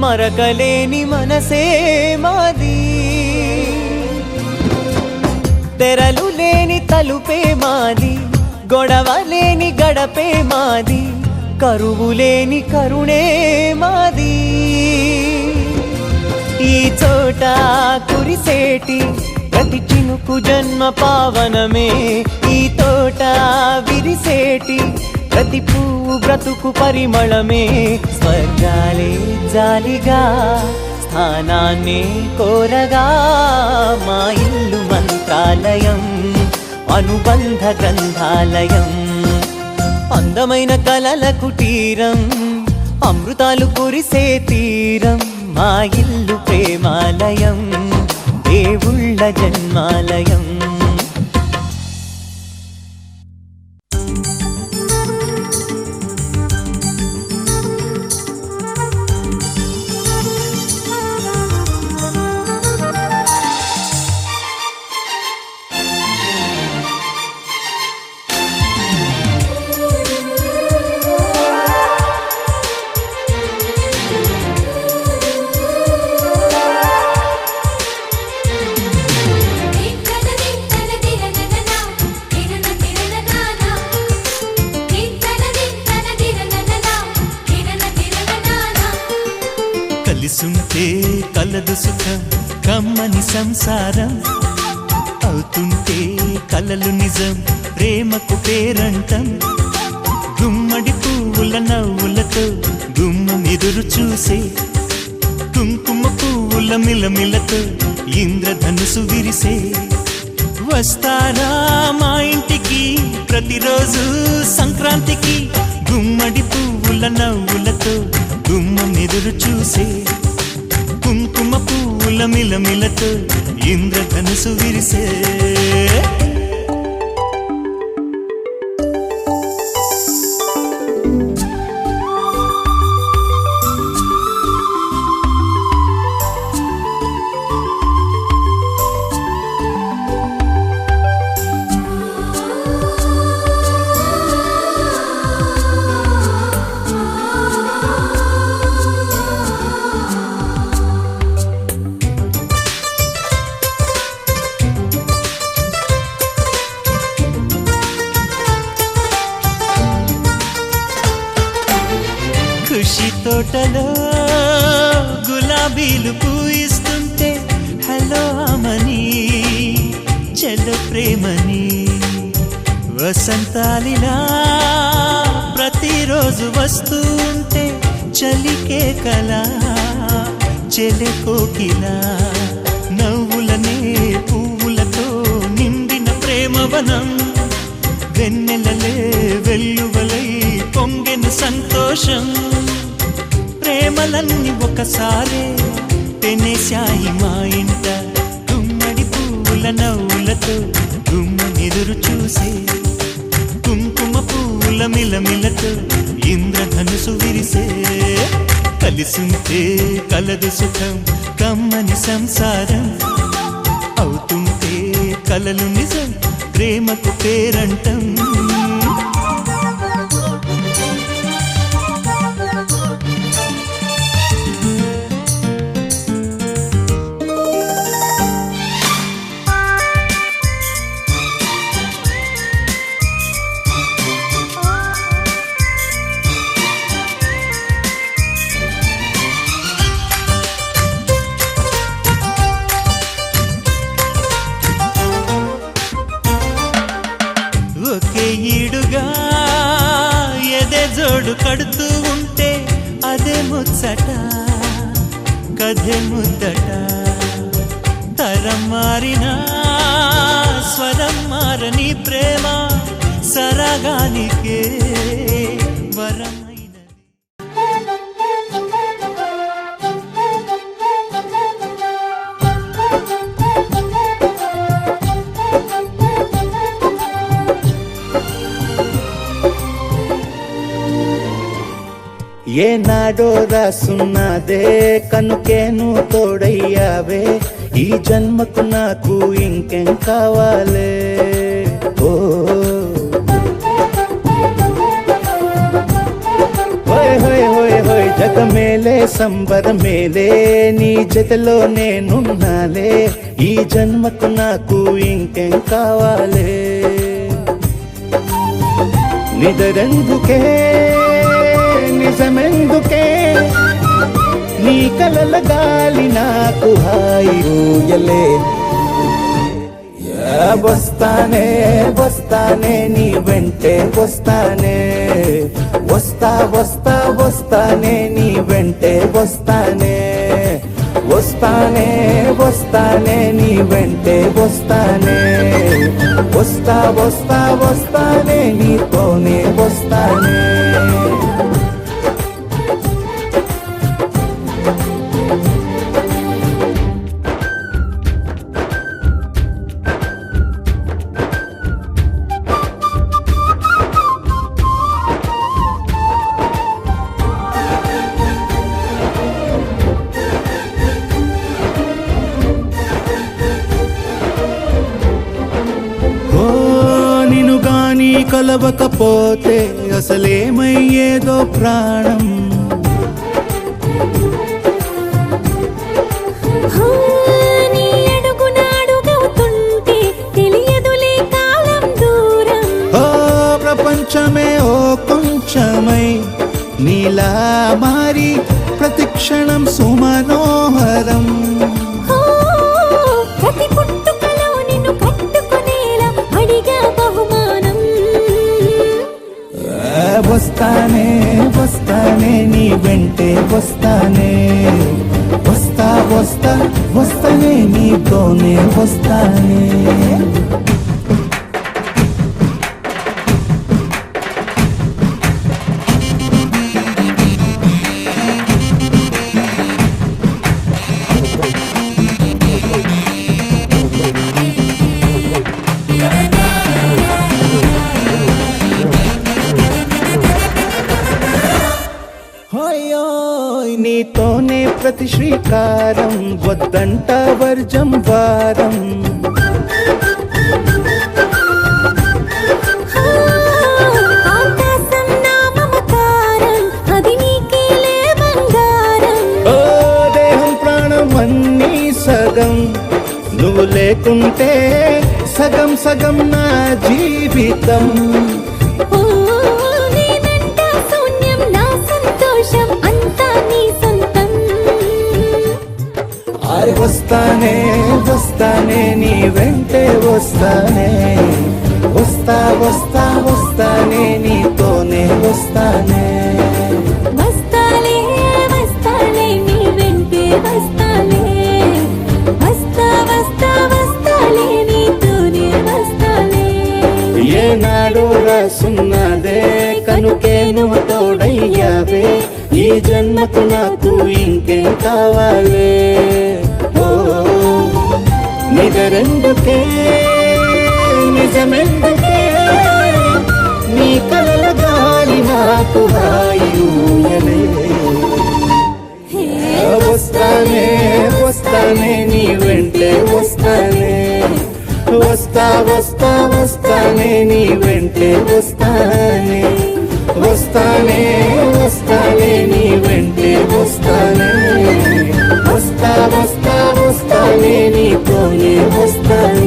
మరకలేని మనసే మాది, తెరలు లేని తలుపే మాది, గొడవ లేని గడపే మాది, కరువు లేని కరుణే మాది. ఈ చోట కురిసేటి ప్రతి చినుకు జన్మ పావనమే, ఈ తోట విరిసేటి ప్రతి పువ్వు బ్రతుకు పరిమళమే. స్వర్గాలే జాలిగా స్థానాన్ని కోరగా, మా ఇల్లు మంత్రాలయం, అనుబంధ గ్రంథాలయం, అందమైన కలల కుటీరం, అమృతాలు కురిసే తీరం. మా ఇల్లు ప్రేమాలయం, దేవుళ్ళ జన్మాలయం. కలిసుంటే కలదు సుఖం, కమ్మని సంసారం అవుతుంటే కలలు నిజం, ప్రేమకు పేరంటం. గుమ్మడి పువ్వుల నవ్వులతో గుమ్మం ఎదురు చూసే, కుంకుమ పువ్వుల మిలమిలతో ఇంద్రధనుసు విరిసే. వస్తారా మా ఇంటికి ప్రతిరోజు సంక్రాంతికి, గుమ్మడి పువ్వుల నవ్వులతో గుమ్మం ఎదురు చూసే, కుంకుమ పువ్వుల మిలమిలతో ఇంద్రధనుసు విరిసే. ఖుషి తోటలో గులాబీలు పూయిస్తుంటే, హలో అమని చెల్లో ప్రేమని. వసంతాలిలా ప్రతిరోజు వస్తుంటే, చలికే కలా చెలె కోకిలా. నవ్వులనే పువ్వులతో నిండిన ప్రేమవనం, వెన్నెలలే వెల్లువలై పొంగెను సంతోషం. ప్రేమలన్నీ ఒకసారే పెనేశాయి మా ఇంట, గుమ్మడి పువ్వుల నవ్వులతో గుమ్మం ఎదురు చూసే, కుంకుమ పువ్వుల మిలమిలతో ఇంద్రధనుసు విరిసే. కలిసుంటే కలదు సుఖం, కమ్మని సంసారం అవుతుంటే కలలు నిజం, ప్రేమకు పేరంటం. ఒకే ఈడుగా ఎదే జోడు కడుతూ ఉంటే, అదే ముచ్చట కథే ముద్దట. తరం మారినా స్వరం మారని ప్రేమ, సరగానికే వరం. ఏనాడో రాసున్నదే కనుకేను తోడయ్యావే, ఈ జన్మకు నాకు ఇంకేం కావాలే. ఓ హోయ్ హోయ్ హోయ్ హోయ్ సరగమేలే సంబరమేలే నీ జతలో నేనున్నాలే ఈ జన్మకు నాకు ఇంకేం కావాలే నిదరెందుకే నిజమెందుకే నీ కలల గాలి నాకు హాయి ఊయలే వస్తానే వస్తానే నీ వెంటే వస్తానే వస్తా వస్తా వస్తానే నీ వెంటే వస్తానే వస్తానే వస్తానే నీ వెంటే వస్తానే వస్తా వస్తా వస్తానే నీతోనే వస్తానే కలవకపోతే అసలేమయ్యేదో ప్రాణం నీ అడుగునాడుగవుతుంటే తెలియదులే కాలం దూరం ఓ ప్రపంచమే ఓ కొంచెమై నీలా మారి ప్రతిక్షణం సుమనోహరం ప్రతి పుట్టుకలో నిన్ను కట్టుకునేలా అడిగా బహుమానం వస్తానే వస్తానే నీ వెంటే వస్తానే వస్తా వస్తా వస్తానే నీతోనే వస్తానే నీతోనే ప్రతి శ్రీకారం వద్దంట వర్జం వారం ఆకాశం నా మమకారం అది నీకేలే బంగారం ఓ దేహం ప్రాణం అన్నీ సగం నువ్వు లేకుంటే సగం సగం నా జీవితం వస్తానే వస్తానే నీ వెంటే వస్తానే వస్తా వస్తా వస్తానే నీతోనే వస్తానే వస్తాలే వస్తాలే నీ వెంటే వస్తాలే వస్తా వస్తా వస్తాలే నీతోనే వస్తాలే ఏనాడు రాసున్నదే కనుకే నువ్వు తోడయ్యావే ఈ జన్మకు నాకు ఇంకేం కావాలే నిజరెందుకే నిజమెందుకే నీ కలల గాలి నాకు హాయి ఊయలే వస్తానే వస్తానే నీ వెంటే వస్తానే వస్తా వస్తా వస్తానే నీ వెంటే వస్తానే వస్తానే వస్తానే నీ వెంటే వస్తానే వస్తా వస్తా వస్తానే నీతోనే వస్తానే